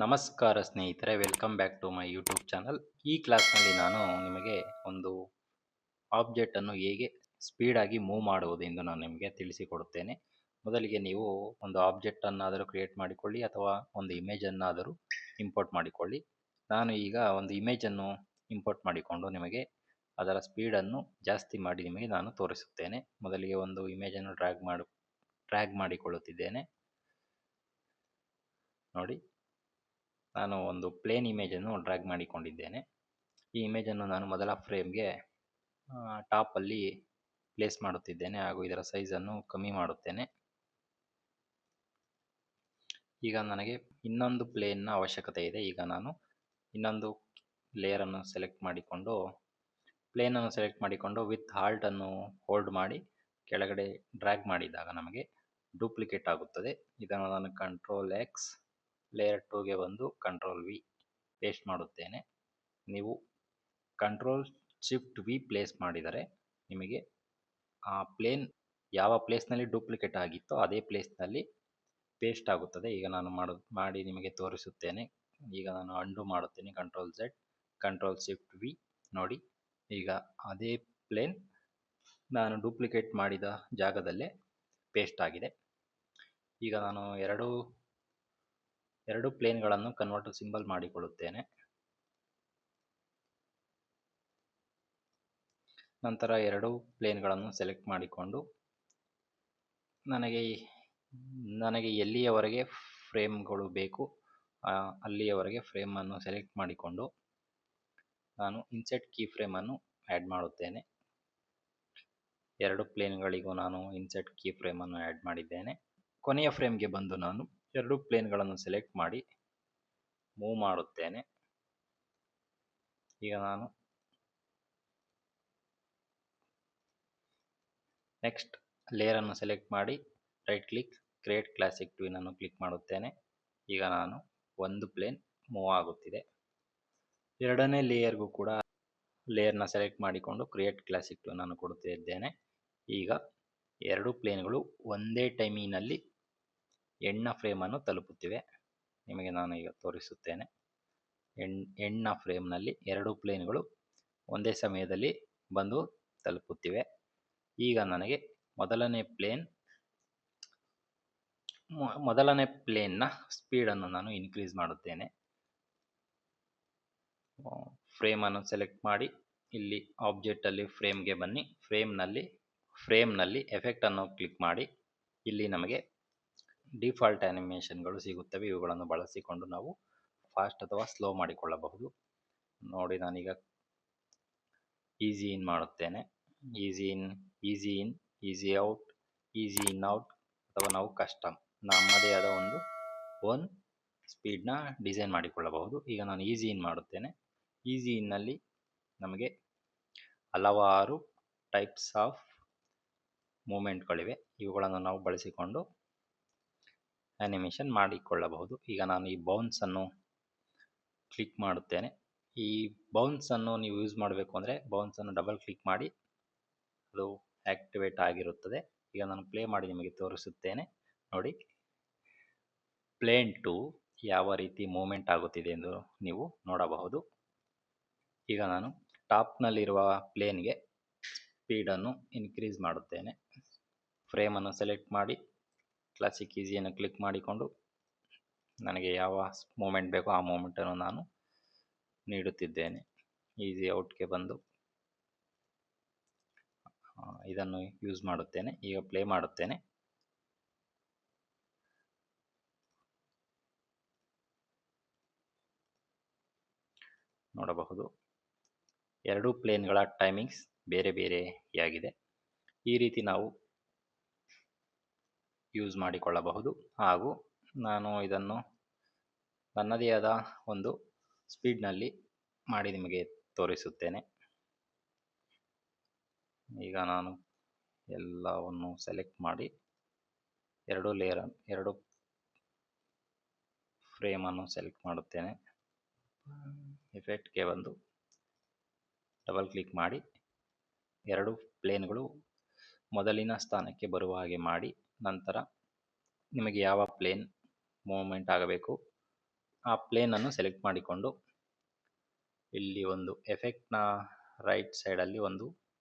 ನಮಸ್ಕಾರ ಸ್ನೇಹಿತರೆ, welcome back to my YouTube channel. ಈ ಕ್ಲಾಸ್ನಲ್ಲಿ ನಾನು ನಿಮಗೆ ಒಂದು ಆಬ್ಜೆಕ್ಟನ್ನು ಹೇಗೆ ಸ್ಪೀಡಾಗಿ ಮೂವ್ ಮಾಡುವುದು ಎಂದು ನಾನು ನಿಮಗೆ ತಿಳಿಸಿಕೊಡುತ್ತೇನೆ. ಮೊದಲಿಗೆ ನೀವು ಒಂದು ಆಬ್ಜೆಕ್ಟನ್ನಾದರೂ ಕ್ರಿಯೇಟ್ ಮಾಡಿಕೊಳ್ಳಿ ಅಥವಾ ಒಂದು ಇಮೇಜನ್ನಾದರೂ ಇಂಪೋರ್ಟ್ ಮಾಡಿಕೊಳ್ಳಿ. ನಾನು ಈಗ ಒಂದು ಇಮೇಜನ್ನು ಇಂಪೋರ್ಟ್ ಮಾಡಿಕೊಂಡು ನಿಮಗೆ ಅದರ ಸ್ಪೀಡನ್ನು ಜಾಸ್ತಿ ಮಾಡಿ ನಿಮಗೆ ನಾನು ತೋರಿಸುತ್ತೇನೆ. ಮೊದಲಿಗೆ ಒಂದು ಇಮೇಜನ್ನು ಡ್ರ್ಯಾಗ್ ಮಾಡಿಕೊಳ್ಳುತ್ತಿದ್ದೇನೆ. ನೋಡಿ, ನಾನು ಒಂದು ಪ್ಲೇನ್ ಇಮೇಜನ್ನು ಡ್ರ್ಯಾಗ್ ಮಾಡಿಕೊಂಡಿದ್ದೇನೆ. ಈ ಇಮೇಜನ್ನು ನಾನು ಮೊದಲ ಫ್ರೇಮ್ಗೆ ಟಾಪಲ್ಲಿ ಪ್ಲೇಸ್ ಮಾಡುತ್ತಿದ್ದೇನೆ ಹಾಗೂ ಇದರ ಸೈಜನ್ನು ಕಮ್ಮಿ ಮಾಡುತ್ತೇನೆ. ಈಗ ನನಗೆ ಇನ್ನೊಂದು ಪ್ಲೇನ್ನ ಅವಶ್ಯಕತೆ ಇದೆ. ಈಗ ನಾನು ಇನ್ನೊಂದು ಲೇಯರನ್ನು ಸೆಲೆಕ್ಟ್ ಮಾಡಿಕೊಂಡು ಪ್ಲೇನನ್ನು ಸೆಲೆಕ್ಟ್ ಮಾಡಿಕೊಂಡು ವಿತ್ ಹಾಲ್ಟನ್ನು ಹೋಲ್ಡ್ ಮಾಡಿ ಕೆಳಗಡೆ ಡ್ರ್ಯಾಗ್ ಮಾಡಿದಾಗ ನಮಗೆ ಡೂಪ್ಲಿಕೇಟ್ ಆಗುತ್ತದೆ. ಇದನ್ನು ನಾನು ಕಂಟ್ರೋಲ್ ಎಕ್ಸ್, ಲೇಯರ್ 2ಗೆ ಬಂದು ಕಂಟ್ರೋಲ್ ವಿ ಪೇಸ್ಟ್ ಮಾಡುತ್ತೇನೆ. ನೀವು ಕಂಟ್ರೋಲ್ ಶಿಫ್ಟ್ ವಿ ಪ್ಲೇಸ್ ಮಾಡಿದರೆ ನಿಮಗೆ ಆ ಪ್ಲೇನ್ ಯಾವ ಪ್ಲೇಸ್ನಲ್ಲಿ ಡೂಪ್ಲಿಕೇಟ್ ಆಗಿತ್ತೋ ಅದೇ ಪ್ಲೇಸ್ನಲ್ಲಿ ಪೇಸ್ಟ್ ಆಗುತ್ತದೆ. ಈಗ ನಾನು ಮಾಡಿ ನಿಮಗೆ ತೋರಿಸುತ್ತೇನೆ. ಈಗ ನಾನು ಅಂಡು ಮಾಡುತ್ತೇನೆ, control Z, control shift V. ನೋಡಿ, ಈಗ ಅದೇ ಪ್ಲೇನ್ ನಾನು ಡೂಪ್ಲಿಕೇಟ್ ಮಾಡಿದ ಜಾಗದಲ್ಲೇ ಪೇಸ್ಟ್ ಆಗಿದೆ. ಈಗ ನಾನು ಎರಡು ಪ್ಲೇನ್ಗಳನ್ನು ಕನ್ವರ್ಟ್ ಸಿಂಬಲ್ ಮಾಡಿಕೊಳ್ಳುತ್ತೇನೆ. ನಂತರ ಎರಡು ಪ್ಲೇನ್ಗಳನ್ನು ಸೆಲೆಕ್ಟ್ ಮಾಡಿಕೊಂಡು ನನಗೆ ಎಲ್ಲಿಯವರೆಗೆ ಫ್ರೇಮ್ಗಳು ಬೇಕು ಅಲ್ಲಿಯವರೆಗೆ ಫ್ರೇಮನ್ನು ಸೆಲೆಕ್ಟ್ ಮಾಡಿಕೊಂಡು ನಾನು ಇನ್ಸೆಟ್ ಕೀ ಫ್ರೇಮನ್ನು ಆ್ಯಡ್ ಮಾಡುತ್ತೇನೆ. ಎರಡು ಪ್ಲೇನ್ಗಳಿಗೂ ನಾನು ಇನ್ಸೆಟ್ ಕೀ ಫ್ರೇಮನ್ನು ಆ್ಯಡ್ ಮಾಡಿದ್ದೇನೆ. ಕೊನೆಯ ಫ್ರೇಮ್ಗೆ ಬಂದು ನಾನು ಎರಡು ಪ್ಲೇನ್ಗಳನ್ನು ಸೆಲೆಕ್ಟ್ ಮಾಡಿ ಮೂವ್ ಮಾಡುತ್ತೇನೆ. ಈಗ ನಾನು ನೆಕ್ಸ್ಟ್ ಲೇಯರನ್ನು ಸೆಲೆಕ್ಟ್ ಮಾಡಿ right click, create classic twin ಅನ್ನು ಕ್ಲಿಕ್ ಮಾಡುತ್ತೇನೆ. ಈಗ ನಾನು ಒಂದು ಪ್ಲೇನ್ ಮೂವ್ ಆಗುತ್ತಿದೆ. ಎರಡನೇ ಲೇಯರ್ಗೂ ಕೂಡ ಲೇಯರ್ನ ಸೆಲೆಕ್ಟ್ ಮಾಡಿಕೊಂಡು ಕ್ರಿಯೇಟ್ ಕ್ಲಾಸಿಕ್ ಟ್ವಿನ್ ಅನ್ನು ಕೊಡುತ್ತಿದ್ದೇನೆ. ಈಗ ಎರಡು ಪ್ಲೇನ್ಗಳು ಒಂದೇ ಟೈಮಿನಲ್ಲಿ ಎಂಡ್ನ ಫ್ರೇಮನ್ನು ತಲುಪುತ್ತಿವೆ. ನಿಮಗೆ ನಾನು ಈಗ ತೋರಿಸುತ್ತೇನೆ. ಎಂಡ್ನ ಫ್ರೇಮ್ನಲ್ಲಿ ಎರಡು ಪ್ಲೇನ್ಗಳು ಒಂದೇ ಸಮಯದಲ್ಲಿ ಬಂದು ತಲುಪುತ್ತಿವೆ. ಈಗ ನನಗೆ ಮೊದಲನೇ ಪ್ಲೇನ್ನ ಸ್ಪೀಡನ್ನು ನಾನು ಇನ್ಕ್ರೀಸ್ ಮಾಡುತ್ತೇನೆ. ಫ್ರೇಮನ್ನು ಸೆಲೆಕ್ಟ್ ಮಾಡಿ ಇಲ್ಲಿ ಆಬ್ಜೆಕ್ಟಲ್ಲಿ ಫ್ರೇಮ್ಗೆ ಬನ್ನಿ. ಫ್ರೇಮ್ನಲ್ಲಿ ಎಫೆಕ್ಟನ್ನು ಕ್ಲಿಕ್ ಮಾಡಿ ಇಲ್ಲಿ ನಮಗೆ ಡಿಫಾಲ್ಟ್ ಆ್ಯನಿಮೇಷನ್ಗಳು ಸಿಗುತ್ತವೆ. ಇವುಗಳನ್ನು ಬಳಸಿಕೊಂಡು ನಾವು ಫಾಸ್ಟ್ ಅಥವಾ ಸ್ಲೋ ಮಾಡಿಕೊಳ್ಳಬಹುದು. ನೋಡಿ, ನಾನೀಗ ಈಸಿ ಇನ್ ಮಾಡುತ್ತೇನೆ. ಈಸಿ ಇನ್, ಈಸಿ ಔಟ್, ಈಸಿ ಇನ್ ಔಟ್, ಅಥವಾ ನಾವು ಕಸ್ಟಮ್ ನಮ್ಮದೇ ಆದ ಒಂದು ಓನ್ ಸ್ಪೀಡ್ನ ಡಿಸೈನ್ ಮಾಡಿಕೊಳ್ಳಬಹುದು. ಈಗ ನಾನು ಈಸಿ ಇನ್ ಮಾಡುತ್ತೇನೆ. ಈಸಿ ಇನ್ನಲ್ಲಿ ನಮಗೆ ಹಲವಾರು ಟೈಪ್ಸ್ ಆಫ್ ಮೂಮೆಂಟ್ಗಳಿವೆ. ಇವುಗಳನ್ನು ನಾವು ಬಳಸಿಕೊಂಡು ಆ್ಯನಿಮೇಷನ್ ಮಾಡಿಕೊಳ್ಳಬಹುದು. ಈಗ ನಾನು ಈ ಬೌನ್ಸನ್ನು ಕ್ಲಿಕ್ ಮಾಡುತ್ತೇನೆ. ಈ ಬೌನ್ಸನ್ನು ನೀವು ಯೂಸ್ ಮಾಡಬೇಕು ಅಂದರೆ ಬೌನ್ಸನ್ನು ಡಬಲ್ ಕ್ಲಿಕ್ ಮಾಡಿ ಅದು ಆ್ಯಕ್ಟಿವೇಟ್ ಆಗಿರುತ್ತದೆ. ಈಗ ನಾನು ಪ್ಲೇ ಮಾಡಿ ನಿಮಗೆ ತೋರಿಸುತ್ತೇನೆ. ನೋಡಿ, ಪ್ಲೇನ್ 2 ಯಾವ ರೀತಿ ಮೂಮೆಂಟ್ ಆಗುತ್ತಿದೆ ಎಂದು ನೀವು ನೋಡಬಹುದು. ಈಗ ನಾನು ಟಾಪ್ನಲ್ಲಿರುವ ಪ್ಲೇನ್ಗೆ ಸ್ಪೀಡನ್ನು ಇನ್ಕ್ರೀಸ್ ಮಾಡುತ್ತೇನೆ. ಫ್ರೇಮನ್ನು ಸೆಲೆಕ್ಟ್ ಮಾಡಿ ಕ್ಲಾಸಿಕ್ ಈಸಿಯನ್ನು ಕ್ಲಿಕ್ ಮಾಡಿಕೊಂಡು ನನಗೆ ಯಾವ ಮೂಮೆಂಟ್ ಬೇಕೋ ಆ ಮೂಮೆಂಟನ್ನು ನಾನು ನೀಡುತ್ತಿದ್ದೇನೆ. ಈಸಿ ಔಟ್ಗೆ ಬಂದು ಇದನ್ನು ಯೂಸ್ ಮಾಡುತ್ತೇನೆ. ಈಗ ಪ್ಲೇ ಮಾಡುತ್ತೇನೆ. ನೋಡಬಹುದು, ಎರಡೂ ಪ್ಲೇನ್ಗಳ ಟೈಮಿಂಗ್ಸ್ ಬೇರೆ ಬೇರೆಯಾಗಿದೆ. ಈ ರೀತಿ ನಾವು ಯೂಸ್ ಮಾಡಿಕೊಳ್ಳಬಹುದು. ಹಾಗೂ ನಾನು ಇದನ್ನು ನನ್ನದೇ ಆದ ಒಂದು ಸ್ಪೀಡ್ನಲ್ಲಿ ಮಾಡಿ ನಿಮಗೆ ತೋರಿಸುತ್ತೇನೆ. ಈಗ ನಾನು ಎಲ್ಲವನ್ನು ಸೆಲೆಕ್ಟ್ ಮಾಡಿ ಎರಡು ಫ್ರೇಮನ್ನು ಸೆಲೆಕ್ಟ್ ಮಾಡುತ್ತೇನೆ. ಎಫೆಕ್ಟ್ಗೆ ಬಂದು ಡಬಲ್ ಕ್ಲಿಕ್ ಮಾಡಿ ಎರಡು ಪ್ಲೇನ್ಗಳು ಮೊದಲಿನ ಸ್ಥಾನಕ್ಕೆ ಬರುವ ಹಾಗೆ ಮಾಡಿ ನಂತರ ನಿಮಗೆ ಯಾವ ಪ್ಲೇನ್ ಮೂವ್ಮೆಂಟ್ ಆಗಬೇಕು ಆ ಪ್ಲೇನನ್ನು ಸೆಲೆಕ್ಟ್ ಮಾಡಿಕೊಂಡು ಇಲ್ಲಿ ಒಂದು ಎಫೆಕ್ಟ್ನ ರೈಟ್ ಸೈಡಲ್ಲಿ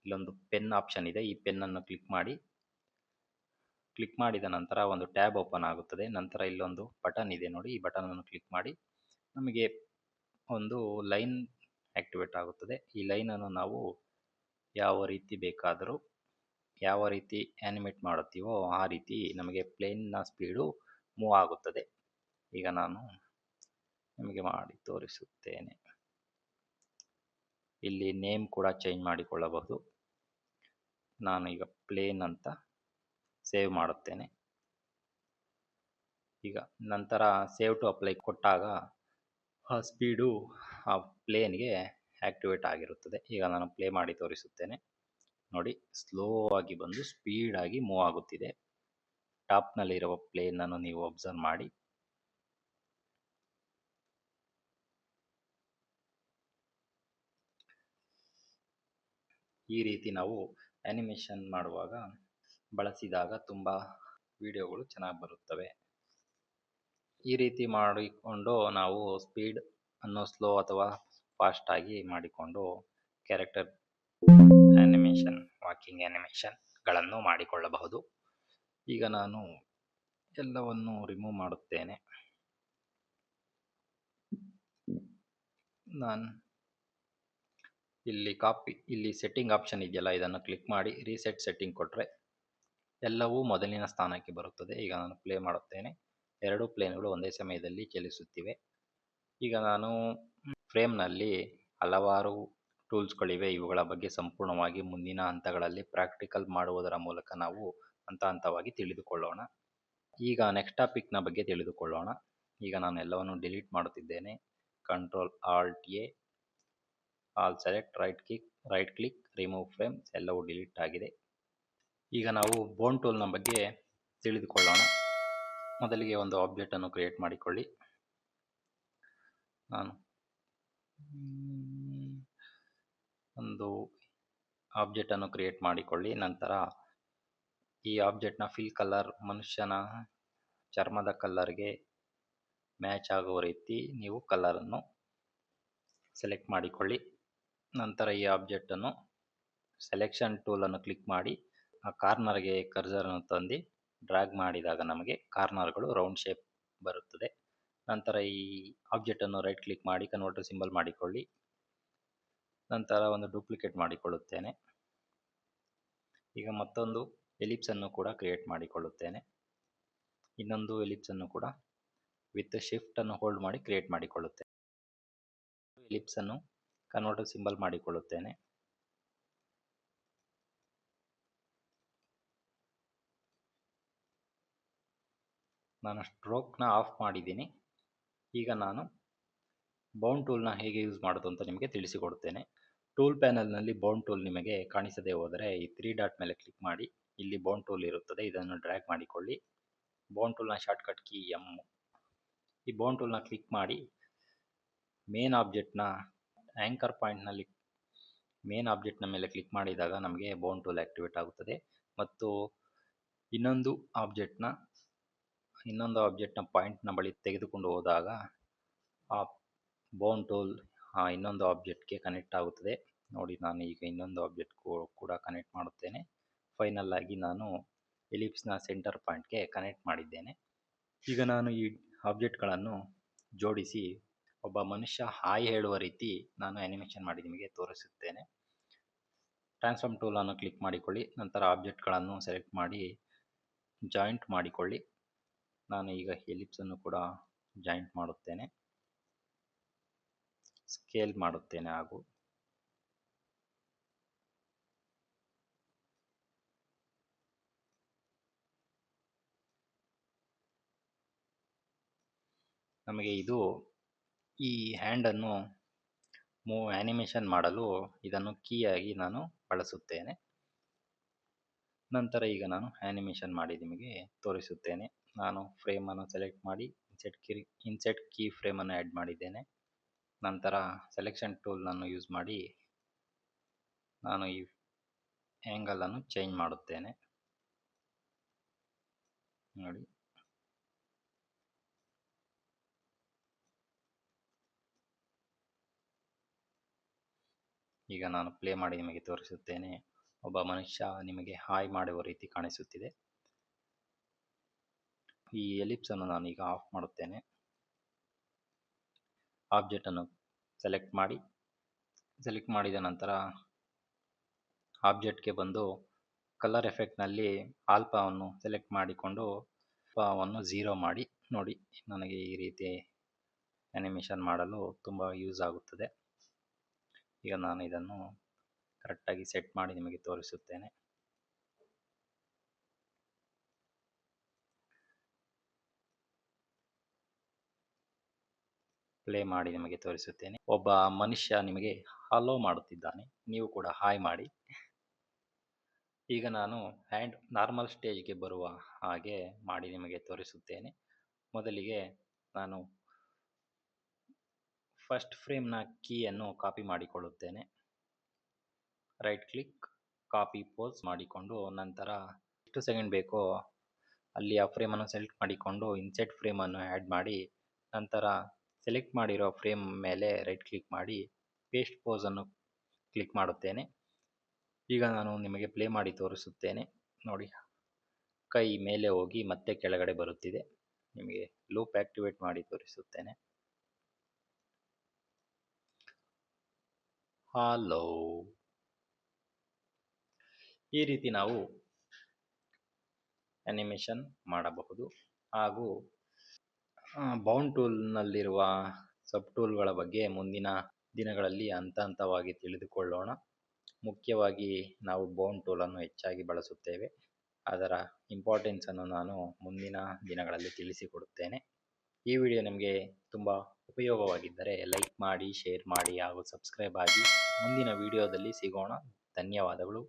ಇಲ್ಲೊಂದು ಪೆನ್ ಆಪ್ಷನ್ ಇದೆ. ಈ ಪೆನ್ನನ್ನು ಕ್ಲಿಕ್ ಮಾಡಿದ ನಂತರ ಒಂದು ಟ್ಯಾಬ್ ಓಪನ್ ಆಗುತ್ತದೆ. ನಂತರ ಇಲ್ಲೊಂದು ಬಟನ್ ಇದೆ ನೋಡಿ, ಈ ಬಟನ್ ಅನ್ನು ಕ್ಲಿಕ್ ಮಾಡಿ ನಮಗೆ ಒಂದು ಲೈನ್ ಆಕ್ಟಿವೇಟ್ ಆಗುತ್ತದೆ. ಈ ಲೈನನ್ನು ನಾವು ಯಾವ ರೀತಿ ಬೇಕಾದರೂ ಯಾವ ರೀತಿ ಆ್ಯನಿಮೇಟ್ ಮಾಡುತ್ತೀವೋ ಆ ರೀತಿ ನಮಗೆ ಪ್ಲೇನ್ನ ಸ್ಪೀಡು ಮೂವ್ ಆಗುತ್ತದೆ. ಈಗ ನಾನು ನಿಮಗೆ ಮಾಡಿ ತೋರಿಸುತ್ತೇನೆ. ಇಲ್ಲಿ ನೇಮ್ ಕೂಡ ಚೇಂಜ್ ಮಾಡಿಕೊಳ್ಳಬಹುದು. ನಾನು ಈಗ ಪ್ಲೇನ್ ಅಂತ ಸೇವ್ ಮಾಡುತ್ತೇನೆ. ಈಗ ನಂತರ ಸೇವ್ ಟು ಅಪ್ಲೈ ಕೊಟ್ಟಾಗ ಆ ಸ್ಪೀಡು ಆ ಪ್ಲೇನ್ಗೆ ಆಕ್ಟಿವೇಟ್ ಆಗಿರುತ್ತದೆ. ಈಗ ನಾನು ಪ್ಲೇ ಮಾಡಿ ತೋರಿಸುತ್ತೇನೆ ನೋಡಿ, ಸ್ಲೋ ಆಗಿ ಬಂದು ಸ್ಪೀಡಾಗಿ ಮೂವ್ ಆಗುತ್ತಿದೆ. ಟಾಪ್ನಲ್ಲಿರುವ ಪ್ಲೇನನ್ನು ನೀವು ಅಬ್ಸರ್ವ್ ಮಾಡಿ. ಈ ರೀತಿ ನಾವು ಆ್ಯನಿಮೇಷನ್ ಮಾಡುವಾಗ ಬಳಸಿದಾಗ ತುಂಬ ವಿಡಿಯೋಗಳು ಚೆನ್ನಾಗಿ ಬರುತ್ತವೆ. ಈ ರೀತಿ ಮಾಡಿಕೊಂಡು ನಾವು ಸ್ಪೀಡ್ ಅನ್ನು ಸ್ಲೋ ಅಥವಾ ಫಾಸ್ಟ್ ಆಗಿ ಮಾಡಿಕೊಂಡು ಕ್ಯಾರೆಕ್ಟರ್ ಆ್ಯನಿಮೇಷನ್, ವಾಕಿಂಗ್ ಆ್ಯನಿಮೇಷನ್ಗಳನ್ನು ಮಾಡಿಕೊಳ್ಳಬಹುದು. ಈಗ ನಾನು ಎಲ್ಲವನ್ನು ರಿಮೂವ್ ಮಾಡುತ್ತೇನೆ. ನಾನು ಇಲ್ಲಿ ಸೆಟ್ಟಿಂಗ್ ಆಪ್ಷನ್ ಇದೆಯಲ್ಲ, ಇದನ್ನು ಕ್ಲಿಕ್ ಮಾಡಿ ರೀಸೆಟ್ ಸೆಟ್ಟಿಂಗ್ ಕೊಟ್ಟರೆ ಎಲ್ಲವೂ ಮೊದಲಿನ ಸ್ಥಾನಕ್ಕೆ ಬರುತ್ತದೆ. ಈಗ ನಾನು ಪ್ಲೇ ಮಾಡುತ್ತೇನೆ. ಎರಡು ಪ್ಲೇನ್ಗಳು ಒಂದೇ ಸಮಯದಲ್ಲಿ ಚಲಿಸುತ್ತಿವೆ. ಈಗ ನಾನು ಫ್ರೇಮ್ನಲ್ಲಿ ಹಲವಾರು ಟೂಲ್ಸ್ಗಳಿವೆ. ಇವುಗಳ ಬಗ್ಗೆ ಸಂಪೂರ್ಣವಾಗಿ ಮುಂದಿನ ಹಂತಗಳಲ್ಲಿ ಪ್ರಾಕ್ಟಿಕಲ್ ಮಾಡುವುದರ ಮೂಲಕ ನಾವು ಹಂತ ಹಂತವಾಗಿ ತಿಳಿದುಕೊಳ್ಳೋಣ. ಈಗ ನೆಕ್ಸ್ಟ್ ಟಾಪಿಕ್ನ ಬಗ್ಗೆ ತಿಳಿದುಕೊಳ್ಳೋಣ. ಈಗ ನಾನು ಎಲ್ಲವನ್ನು ಡಿಲೀಟ್ ಮಾಡುತ್ತಿದ್ದೇನೆ. Control halt A, all select, right click, remove frames, ಎಲ್ಲವೂ ಡಿಲೀಟ್ ಆಗಿದೆ. ಈಗ ನಾವು ಬೋನ್ ಟೂಲ್ನ ಬಗ್ಗೆ ತಿಳಿದುಕೊಳ್ಳೋಣ. ಮೊದಲಿಗೆ ಒಂದು ಆಬ್ಜೆಕ್ಟನ್ನು ಕ್ರಿಯೇಟ್ ಮಾಡಿಕೊಳ್ಳಿ. ನಾನು ಒಂದು ಆಬ್ಜೆಕ್ಟನ್ನು ಕ್ರಿಯೇಟ್ ಮಾಡಿಕೊಳ್ಳಿ. ನಂತರ ಈ ಆಬ್ಜೆಕ್ಟ್ನ ಫಿಲ್ ಕಲರ್ ಮನುಷ್ಯನ ಚರ್ಮದ ಕಲರ್ಗೆ ಮ್ಯಾಚ್ ಆಗುವ ರೀತಿ ನೀವು ಕಲರನ್ನು ಸೆಲೆಕ್ಟ್ ಮಾಡಿಕೊಳ್ಳಿ. ನಂತರ ಈ ಆಬ್ಜೆಕ್ಟನ್ನು ಸೆಲೆಕ್ಷನ್ ಟೂಲನ್ನು ಕ್ಲಿಕ್ ಮಾಡಿ ಆ ಕಾರ್ನರ್ಗೆ ಕರ್ಸರನ್ನು ತಂದು ಡ್ರ್ಯಾಗ್ ಮಾಡಿದಾಗ ನಮಗೆ ಕಾರ್ನರ್ಗಳು ರೌಂಡ್ ಶೇಪ್ ಬರುತ್ತದೆ. ನಂತರ ಈ ಆಬ್ಜೆಕ್ಟನ್ನು ರೈಟ್ ಕ್ಲಿಕ್ ಮಾಡಿ ಕನ್ವರ್ಟರ್ ಸಿಂಬಲ್ ಮಾಡಿಕೊಳ್ಳಿ. ನಂತರ ಒಂದು ಡೂಪ್ಲಿಕೇಟ್ ಮಾಡಿಕೊಳ್ಳುತ್ತೇನೆ. ಈಗ ಮತ್ತೊಂದು ಎಲಿಪ್ಸನ್ನು ಕೂಡ ಕ್ರಿಯೇಟ್ ಮಾಡಿಕೊಳ್ಳುತ್ತೇನೆ. ಇನ್ನೊಂದು ಎಲಿಪ್ಸನ್ನು ಕೂಡ ವಿತ್ ಶಿಫ್ಟನ್ನು ಹೋಲ್ಡ್ ಮಾಡಿ ಕ್ರಿಯೇಟ್ ಮಾಡಿಕೊಳ್ಳುತ್ತೇನೆ. ಎಲಿಪ್ಸನ್ನು ಕನ್ವರ್ಟರ್ ಸಿಂಬಲ್ ಮಾಡಿಕೊಳ್ಳುತ್ತೇನೆ. ನಾನು ಸ್ಟ್ರೋಕ್ನ ಆಫ್ ಮಾಡಿದ್ದೀನಿ. ಈಗ ನಾನು ಬೌಂಡ್ ಟೂಲ್ನ ಹೇಗೆ ಯೂಸ್ ಮಾಡೋದು ಅಂತ ನಿಮಗೆ ತಿಳಿಸಿಕೊಡುತ್ತೇನೆ. ಟೂಲ್ ಪ್ಯಾನಲ್ನಲ್ಲಿ ಬೌಂಡ್ ಟೂಲ್ ನಿಮಗೆ ಕಾಣಿಸದೆ ಹೋದರೆ ಈ 3 ಡಾಟ್ ಮೇಲೆ ಕ್ಲಿಕ್ ಮಾಡಿ. ಇಲ್ಲಿ ಬೌಂಡ್ ಟೂಲ್ ಇರುತ್ತದೆ, ಇದನ್ನು ಡ್ರ್ಯಾಗ್ ಮಾಡಿಕೊಳ್ಳಿ. ಬೌಂಡ್ ಟೂಲ್ನ ಶಾರ್ಟ್ಕಟ್ ಕೀ ಎಮ್. ಈ ಬೌಂಡ್ ಟೂಲ್ನ ಕ್ಲಿಕ್ ಮಾಡಿ ಮೇನ್ ಆಬ್ಜೆಕ್ಟ್ನ ಆ್ಯಂಕರ್ ಪಾಯಿಂಟ್ನಲ್ಲಿ ಮೇನ್ ಆಬ್ಜೆಕ್ಟ್ನ ಮೇಲೆ ಕ್ಲಿಕ್ ಮಾಡಿದಾಗ ನಮಗೆ ಬೌಂಡ್ ಟೂಲ್ ಆಕ್ಟಿವೇಟ್ ಆಗುತ್ತದೆ. ಮತ್ತು ಇನ್ನೊಂದು ಆಬ್ಜೆಕ್ಟ್ನ ಪಾಯಿಂಟ್ನ ಬಳಿ ತೆಗೆದುಕೊಂಡು ಹೋದಾಗ ಆ ಬೌಂಡ್ ಟೂಲ್ ಇನ್ನೊಂದು ಆಬ್ಜೆಕ್ಟ್ಗೆ ಕನೆಕ್ಟ್ ಆಗುತ್ತದೆ. ನೋಡಿ, ನಾನು ಈಗ ಇನ್ನೊಂದು ಆಬ್ಜೆಕ್ಟ್ ಕೂಡ ಕನೆಕ್ಟ್ ಮಾಡುತ್ತೇನೆ. ಫೈನಲ್ ಆಗಿ ನಾನು ಎಲಿಪ್ಸ್ನ ಸೆಂಟರ್ ಪಾಯಿಂಟ್ಗೆ ಕನೆಕ್ಟ್ ಮಾಡಿದ್ದೇನೆ. ಈಗ ನಾನು ಈ ಆಬ್ಜೆಕ್ಟ್ಗಳನ್ನು ಜೋಡಿಸಿ ಒಬ್ಬ ಮನುಷ್ಯ ಹಾಯ್ ಹೇಳುವ ರೀತಿ ನಾನು ಆ್ಯನಿಮೇಷನ್ ಮಾಡಿ ನಿಮಗೆ ತೋರಿಸುತ್ತೇನೆ. ಟ್ರಾನ್ಸ್ಫಾರ್ಮ್ ಟೂಲನ್ನು ಕ್ಲಿಕ್ ಮಾಡಿಕೊಳ್ಳಿ. ನಂತರ ಆಬ್ಜೆಕ್ಟ್ಗಳನ್ನು ಸೆಲೆಕ್ಟ್ ಮಾಡಿ ಜಾಯಿಂಟ್ ಮಾಡಿಕೊಳ್ಳಿ. ನಾನು ಈಗ ಎಲಿಪ್ಸನ್ನು ಕೂಡ ಜಾಯಿಂಟ್ ಮಾಡುತ್ತೇನೆ, ಸ್ಕೇಲ್ ಮಾಡುತ್ತೇನೆ. ಹಾಗೂ ನಮಗೆ ಈ ಹ್ಯಾಂಡನ್ನು ಆ್ಯನಿಮೇಷನ್ ಮಾಡಲು ಇದನ್ನು ಕೀಯಾಗಿ ನಾನು ಬಳಸುತ್ತೇನೆ. ನಂತರ ಈಗ ನಾನು ಆ್ಯನಿಮೇಷನ್ ಮಾಡಿ ನಿಮಗೆ ತೋರಿಸುತ್ತೇನೆ. ನಾನು ಫ್ರೇಮನ್ನು ಸೆಲೆಕ್ಟ್ ಮಾಡಿ ಇನ್ಸೆಟ್ ಕೀ ಫ್ರೇಮನ್ನು ಆ್ಯಡ್ ಮಾಡಿದ್ದೇನೆ. ನಂತರ ಸೆಲೆಕ್ಷನ್ ಟೂಲನ್ನು ಯೂಸ್ ಮಾಡಿ ನಾನು ಈ ಆ್ಯಂಗಲನ್ನು ಚೇಂಜ್ ಮಾಡುತ್ತೇನೆ. ನೋಡಿ, ಈಗ ನಾನು ಪ್ಲೇ ಮಾಡಿ ನಿಮಗೆ ತೋರಿಸುತ್ತೇನೆ. ಒಬ್ಬ ಮನುಷ್ಯ ನಿಮಗೆ ಹಾಯ್ ಮಾಡುವ ರೀತಿ ಕಾಣಿಸುತ್ತಿದೆ. ಈ ಎಲಿಪ್ಸ್ ಅನ್ನು ನಾನು ಈಗ ಆಫ್ ಮಾಡುತ್ತೇನೆ. ಆಬ್ಜೆಕ್ಟ್ ಅನ್ನು ಸೆಲೆಕ್ಟ್ ಮಾಡಿದ ನಂತರ ಆಬ್ಜೆಕ್ಟ್ಗೆ ಬಂದು ಕಲರ್ ಎಫೆಕ್ಟ್ನಲ್ಲಿ ಆಲ್ಫಾವನ್ನು ಸೆಲೆಕ್ಟ್ ಮಾಡಿಕೊಂಡು ಆಲ್ಫಾವನ್ನು 0 ಮಾಡಿ ನೋಡಿ. ನನಗೆ ಈ ರೀತಿ ಅನಿಮೇಷನ್ ಮಾಡಲು ತುಂಬ ಯೂಸ್ ಆಗುತ್ತದೆ. ಈಗ ನಾನು ಇದನ್ನು ಕರೆಕ್ಟಾಗಿ ಸೆಟ್ ಮಾಡಿ ನಿಮಗೆ ತೋರಿಸುತ್ತೇನೆ. ಪ್ಲೇ ಮಾಡಿ ನಿಮಗೆ ತೋರಿಸುತ್ತೇನೆ. ಒಬ್ಬ ಮನುಷ್ಯ ನಿಮಗೆ ಹಲೋ ಮಾಡುತ್ತಿದ್ದಾನೆ, ನೀವು ಕೂಡ ಹಾಯ್ ಮಾಡಿ. ಈಗ ನಾನು ಹ್ಯಾಂಡ್ ನಾರ್ಮಲ್ ಸ್ಟೇಜ್ಗೆ ಬರುವ ಹಾಗೆ ಮಾಡಿ ನಿಮಗೆ ತೋರಿಸುತ್ತೇನೆ. ಮೊದಲಿಗೆ ನಾನು ಫಸ್ಟ್ ಫ್ರೇಮ್ನ ಕೀಯನ್ನು ಕಾಪಿ ಮಾಡಿಕೊಳ್ಳುತ್ತೇನೆ. ರೈಟ್ ಕ್ಲಿಕ್, ಕಾಪಿ ಪೋಸ್ ಮಾಡಿಕೊಂಡು ನಂತರ ಎಷ್ಟು ಸೆಕೆಂಡ್ ಬೇಕೋ ಅಲ್ಲಿ ಆ ಫ್ರೇಮನ್ನು ಸೆಲೆಕ್ಟ್ ಮಾಡಿಕೊಂಡು ಇನ್ಸೆಟ್ ಫ್ರೇಮನ್ನು ಆ್ಯಡ್ ಮಾಡಿ ನಂತರ ಸೆಲೆಕ್ಟ್ ಮಾಡಿರೋ ಫ್ರೇಮ್ ಮೇಲೆ ರೈಟ್ ಕ್ಲಿಕ್ ಮಾಡಿ ಪೇಸ್ಟ್ ಪೋಸನ್ನು ಕ್ಲಿಕ್ ಮಾಡುತ್ತೇನೆ. ಈಗ ನಾನು ನಿಮಗೆ ಪ್ಲೇ ಮಾಡಿ ತೋರಿಸುತ್ತೇನೆ ನೋಡಿ. ಕೈ ಮೇಲೆ ಹೋಗಿ ಮತ್ತೆ ಕೆಳಗಡೆ ಬರುತ್ತಿದೆ. ನಿಮಗೆ ಲೂಪ್ ಆಕ್ಟಿವೇಟ್ ಮಾಡಿ ತೋರಿಸುತ್ತೇನೆ. ಹಲೋ. ಈ ರೀತಿ ನಾವು ಅನಿಮೇಷನ್ ಮಾಡಬಹುದು. ಹಾಗೂ ಬೌಂಡ್ ಟೂಲ್ನಲ್ಲಿರುವ ಸಬ್ ಟೂಲ್ಗಳ ಬಗ್ಗೆ ಮುಂದಿನ ದಿನಗಳಲ್ಲಿ ಹಂತವಾಗಿ ತಿಳಿದುಕೊಳ್ಳೋಣ. ಮುಖ್ಯವಾಗಿ ನಾವು ಬೌಂಡ್ ಟೂಲನ್ನು ಹೆಚ್ಚಾಗಿ ಬಳಸುತ್ತೇವೆ. ಅದರ ಇಂಪಾರ್ಟೆನ್ಸನ್ನು ನಾನು ಮುಂದಿನ ದಿನಗಳಲ್ಲಿ ತಿಳಿಸಿಕೊಡುತ್ತೇನೆ. ಈ ವಿಡಿಯೋ ನಿಮಗೆ ತುಂಬ ಉಪಯೋಗವಾಗಿದ್ದರೆ ಲೈಕ್ ಮಾಡಿ, ಶೇರ್ ಮಾಡಿ ಹಾಗೂ ಸಬ್ಸ್ಕ್ರೈಬ್ ಆಗಿ. ಮುಂದಿನ ವಿಡಿಯೋದಲ್ಲಿ ಸಿಗೋಣ. ಧನ್ಯವಾದಗಳು.